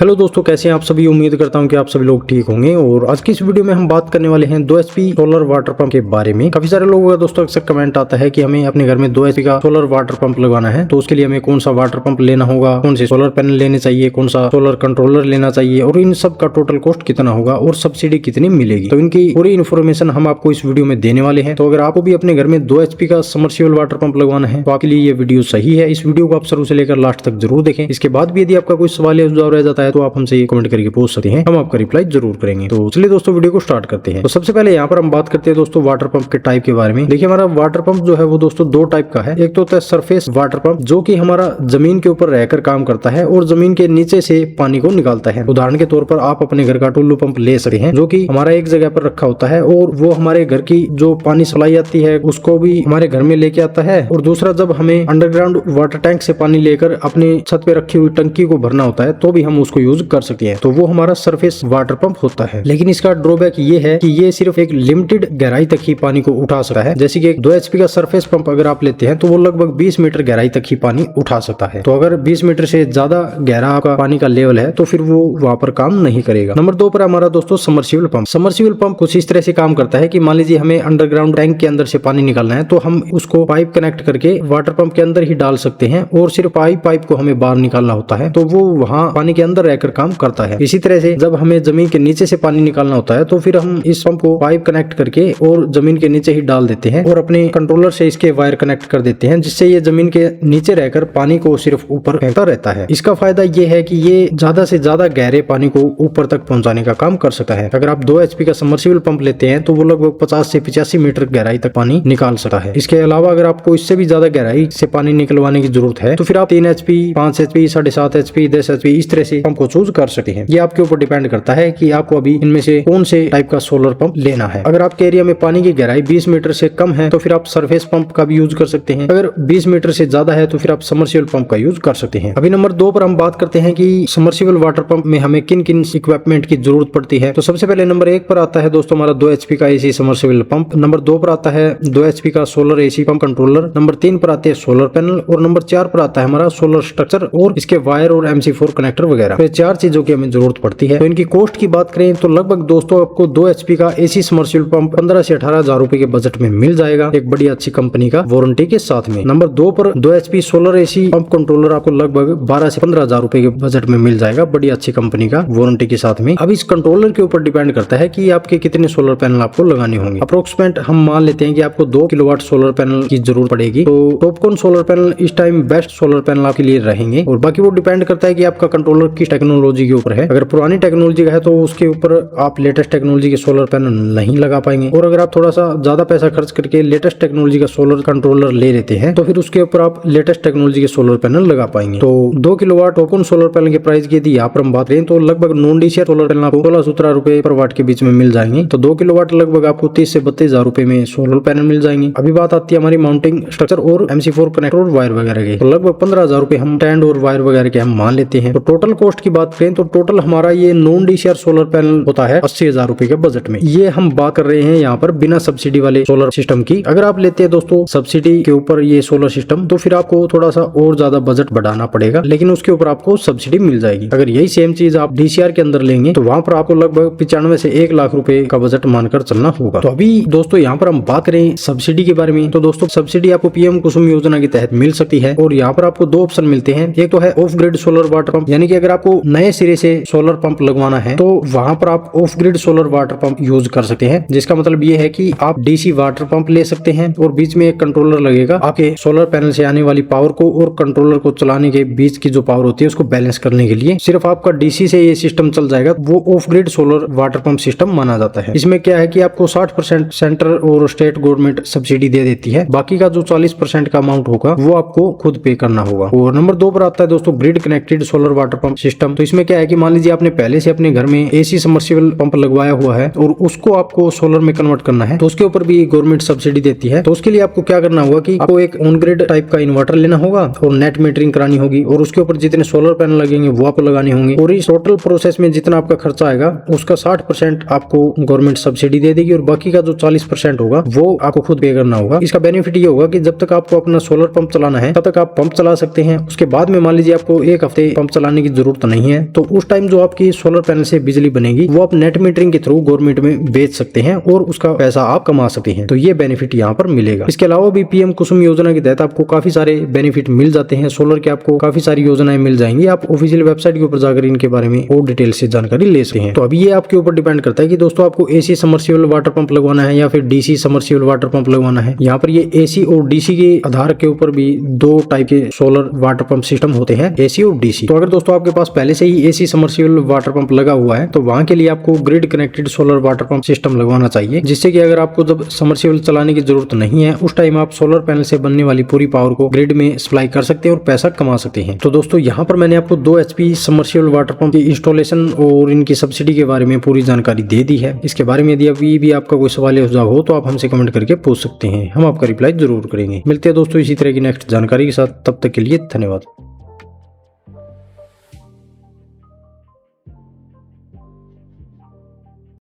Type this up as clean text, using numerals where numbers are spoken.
Hello दोस्तों, कैसे हैं आप सभी। उम्मीद करता हूं कि आप सभी लोग ठीक होंगे। और आज की इस वीडियो में हम बात करने वाले हैं 2 HP सोलर वाटर पंप के बारे में। काफी सारे लोगों का दोस्तों अक्सर कमेंट आता है कि हमें अपने घर में 2 HP का सोलर वाटर पंप लगवाना है, तो उसके लिए हमें कौन सा वाटर पंप लेना होगा, कौन से सोलर पैनल लेने चाहिए, कौन सा सोलर कंट्रोलर लेना चाहिए और इन सब का टोटल कॉस्ट कितना होगा और सब्सिडी कितनी मिलेगी। तो इनकी पूरी इन्फॉर्मेशन हम आपको इस वीडियो में देने वाले हैं। तो अगर आपको भी अपने घर में 2 HP का समर्सिबल वाटर पंप लगवाना है तो आपके लिए ये वीडियो सही है। इस वीडियो को आप शुरू से लेकर लास्ट तक जरूर देखें। इसके बाद भी यदि आपका कोई सवाल या सुझाव रह जाता है तो आप हमसे कमेंट करके पूछ सकते हैं, हम आपका रिप्लाई जरूर करेंगे। तो चलिए दोस्तों वीडियो को स्टार्ट करते हैं। तो सबसे पहले यहाँ पर हम बात करते हैं दोस्तों वाटर पंप के टाइप के बारे में। देखिए हमारा वाटर पंप जो है वो दोस्तों 2 टाइप का है। एक तो होता है सरफेस वाटर पंप जो कि हमारा जमीन के ऊपर रहकर काम करता है और जमीन के नीचे से पानी को निकालता है। उदाहरण के तौर पर आप अपने घर का टुल्लू पंप ले सकते हैं जो कि हमारा एक जगह पर रखा होता है और वो हमारे घर की जो पानी सप्लाई आती है उसको भी हमारे घर में लेके आता है। और दूसरा, जब हमें अंडरग्राउंड वाटर टैंक से पानी लेकर अपनी छत पे रखी हुई टंकी को भरना होता है तो भी हम उसको यूज कर सकते हैं। तो वो हमारा सरफेस वाटर पंप होता है। लेकिन इसका ड्रॉबैक ये है कि ये सिर्फ एक लिमिटेड गहराई तक ही पानी को उठा सकता है। जैसे कि एक 2 HP का सरफेस पंप अगर आप लेते हैं तो वो लगभग 20 मीटर गहराई तक ही पानी उठा सकता है। तो अगर 20 मीटर से ज्यादा गहरा आपका पानी का लेवल है तो फिर वो वहां पर काम नहीं करेगा। नंबर 2 पर हमारा दोस्तों समर्सिबल पंप। समर्सिबल पंप कुछ इस तरह से काम करता है कि मान लीजिए हमें अंडरग्राउंड टैंक के अंदर से पानी निकालना है तो हम उसको पाइप कनेक्ट करके वाटर पंप के अंदर ही डाल सकते हैं और सिर्फ पाइप को हमें बाहर निकालना होता है। तो वो वहाँ पानी के अंदर रहकर काम करता है। इसी तरह से जब हमें जमीन के नीचे से पानी निकालना होता है तो फिर हम इस पंप को पाइप कनेक्ट करके और जमीन के नीचे ही डाल देते हैं और अपने कंट्रोलर से इसके वायर कनेक्ट कर देते हैं, जिससे ये जमीन के नीचे रहकर पानी को सिर्फ ऊपर फेंकता रहता है। इसका फायदा ये है कि ये ज्यादा से ज्यादा गहरे पानी को ऊपर तक पहुंचाने का काम कर सकता है। अगर आप 2 HP का समर्सिबल पंप लेते हैं तो वो लगभग 50 से 85 मीटर गहराई तक पानी निकाल सकता है। इसके अलावा अगर आपको इससे भी ज्यादा गहराई से पानी निकलवाने की जरूरत है तो फिर आप 3 HP, 5 HP, 7.5 HP, 10 HP इस तरह से पंप को चूज कर सकते हैं। ये आपके ऊपर डिपेंड करता है कि आपको अभी इनमें से कौन से टाइप का सोलर पंप लेना है। अगर आपके एरिया में पानी की गहराई 20 मीटर से कम है तो फिर आप सरफेस पंप का भी यूज कर सकते हैं। अगर 20 मीटर से ज्यादा है तो फिर आप समर्सिबल पंप का यूज कर सकते हैं। अभी नंबर 2 पर हम बात करते हैं कि समर्सिबल वाटर पंप में हमें किन किन इक्विपमेंट की जरूरत पड़ती है। तो सबसे पहले नंबर 1 पर आता है दोस्तों हमारा 2 HP का AC समर्सिबल पंप। नंबर 2 पर आता है 2 HP का solar AC pump controller. Number 3 पर आते हैं सोलर पैनल और नंबर 4 पर आता है हमारा सोलर स्ट्रक्चर और इसके वायर और MC4 कनेक्टर वगैरह। तो 4 चीजों की हमें जरूरत पड़ती है। तो इनकी कॉस्ट की बात करें तो लगभग दोस्तों आपको 2 HP का AC समर्सिबल पंप 15 से 18 हजार रुपए के बजट में मिल जाएगा, एक बड़ी अच्छी कंपनी का वारंटी के साथ में। नंबर 2 पर 2 HP solar AC pump controller आपको लगभग 12 से 15 हजार रुपए के बजट में मिल जाएगा, बड़ी अच्छी कंपनी का वारंटी के साथ में। अब इस कंट्रोलर के ऊपर डिपेंड करता है कि आपके कितने सोलर पैनल आपको लगाने होंगे। अप्रोक्सीमेट हम मान लेते हैं कि आपको 2 किलोवाट सोलर पैनल की जरूरत पड़ेगी। तो टॉपकॉन सोलर पैनल इस टाइम बेस्ट सोलर पैनल आपके लिए रहेंगे और बाकी वो डिपेंड करता है कि आपका कंट्रोलर किस टेक्नोलॉजी के ऊपर है। अगर पुरानी टेक्नोलॉजी का है तो उसके ऊपर आप लेटेस्ट टेक्नोलॉजी के सोलर पैनल नहीं लगा पाएंगे और अगर आप थोड़ा सा ज्यादा पैसा खर्च करके लेटेस्ट टेक्नोलॉजी का सोलर कंट्रोलर ले लेते हैं तो फिर उसके ऊपर आप लेटेस्ट टेक्नोलॉजी के सोलर पैनल लगा पाएंगे। तो 2 किलोवाट टॉपकॉन सोलर पैनल के प्राइस की यदि यहाँ पर हम बात करें तो लगभग नॉन डीसीआर सोलर पैनल आपको 16-17 रुपए पर वाट के बीच में मिल जाएंगे। तो 2 किलोवाट लगभग आपको 30 से 32 हजार रुपए में सोलर पैनल मिल जाएंगे। अभी बात आती है हमारी माउंटिंग स्ट्रक्चर और MC4 कनेक्टर और वायर वगैरह के, तो लगभग 15 हजार रुपए हम स्टैंड और वायर वगैरह के हम मान लेते हैं। तो टोटल कॉस्ट की बात करें तो टोटल हमारा ये नॉन डीसीआर सोलर पैनल होता है 80 हजार रुपए के बजट में। ये हम बात कर रहे हैं यहाँ पर बिना सब्सिडी वाले सोलर सिस्टम की। अगर आप लेते हैं दोस्तों सब्सिडी के ऊपर ये सोलर सिस्टम तो फिर आपको थोड़ा सा और ज्यादा बजट बढ़ाना पड़ेगा, लेकिन उसके ऊपर आपको सब्सिडी मिल जाएगी। अगर यही सेम चीज आप DCR के अंदर लेंगे तो वहां पर आपको लगभग 95 से 1 लाख रुपए का बजट मानकर चलना होगा। तो अभी दोस्तों यहाँ पर हम बात करें सब्सिडी के बारे में तो दोस्तों सब्सिडी आपको PM कुसुम योजना के तहत मिल सकती है और यहाँ पर आपको 2 ऑप्शन मिलते हैं। एक तो है of grid solar water pump, यानी कि अगर आपको नए सिरे से सोलर पंप लगवाना है तो वहां पर आप of grid solar water pump use कर सकते हैं, जिसका मतलब ये है कि आप DC वाटर पंप ले सकते हैं और बीच में एक कंट्रोलर लगेगा आपके सोलर पैनल से आने वाली पावर को और कंट्रोलर को चलाने के बीच की जो पावर होती है उसको बैलेंस करने के लिए सिर्फ आपका DC से ये सिस्टम चल जाएगा। वो of grid solar water pump system माना जाता है। इसमें क्या है कि आपको 60% सेंट्रल और स्टेट गवर्नमेंट सब्सिडी दे देती है, बाकी का जो 40% का अमाउंट होगा वो आपको खुद पे करना होगा। और नंबर 2 पर आता है दोस्तों grid connected solar water pump system. तो इसमें क्या है कि मान लीजिए आपने पहले से अपने घर में AC समर्सिबल पंप लगवाया हुआ है और उसको आपको सोलर में कन्वर्ट करना है तो उसके ऊपर भी गवर्नमेंट सब्सिडी देती है। तो उसके लिए आपको क्या करना होगा कि आपको एक ऑन ग्रिड टाइप का इन्वर्टर लेना होगा और नेट मीटरिंग करानी होगी और उसके ऊपर जितने सोलर पैनल लगेंगे वो आपको लगाने होंगे और इस टोटल प्रोसेस में जितना आपका खर्चा आएगा उसका 60% आपको गवर्नमेंट सब्सिडी दे देगी और बाकी का जो 40% होगा वो आपको खुद पे करना होगा। इसका बेनिफिट ये होगा कि जब तक आपको अपना सोलर पंप चलाना है तब तक आप पंप चला सकते हैं। उसके बाद में मान लीजिए आपको 1 हफ्ते पंप चलाने की जरूरत नहीं है, तो उस टाइम जो आपकी सोलर पैनल से बिजली बनेगी वो आप नेट मीटरिंग के थ्रू गवर्नमेंट में बेच सकते हैं और उसका पैसा आप कमा सकते हैं। तो ये बेनिफिट यहाँ पर मिलेगा। इसके अलावा भी पीएम कुसुम योजना के तहत आपको काफी सारे बेनिफिट मिल जाते हैं सोलर के, आपको काफी सारी योजनाएं मिल जाएंगी। आप ऑफिशियल वेबसाइट के ऊपर जाकर इनके बारे में और डिटेल से जानकारी ले सकते हैं। तो अभी ये आपके ऊपर डिपेंड करता है कि दोस्तों आपको एसी सबमर्सिबल वाटर पंप लगवाना है या फिर डीसी सबमर्सिबल वाटर पंप लगवाना है। यहाँ पर ये एसी और डीसी के आधार के ऊपर भी दो टाइप के सोलर वाटर पंप सिस्टम होते हैं, एसी और डीसी। तो अगर दोस्तों आपके पास पहले से ही एसी सबमर्सिबल वाटर पंप लगा हुआ है तो वहां के लिए आपको grid connected solar water pump system लगवाना चाहिए, जिससे कि अगर आपको जब सबमर्सिबल चलाने की जरूरत नहीं है उस टाइम आप सोलर पैनल से बनने वाली पूरी पावर को ग्रिड में सप्लाई कर सकते हैं और पैसा कमा सकते हैं। तो दोस्तों यहाँ पर मैंने आपको 2 HP सबमर्सिबल वाटर पंप की इंस्टॉलेशन और इनकी सब्सिडी के बारे में पूरी जानकारी दे दी है। इसके बारे में यदि अभी भी आपका कोई सवाल या सुझाव हो तो आप हमसे कमेंट करके पूछ सकते हैं, हम आपका रिप्लाई जरूर करेंगे। मिलते हैं दोस्तों इसी तरह की नेक्स्ट जानकारी के साथ, तब तक के लिए धन्यवाद।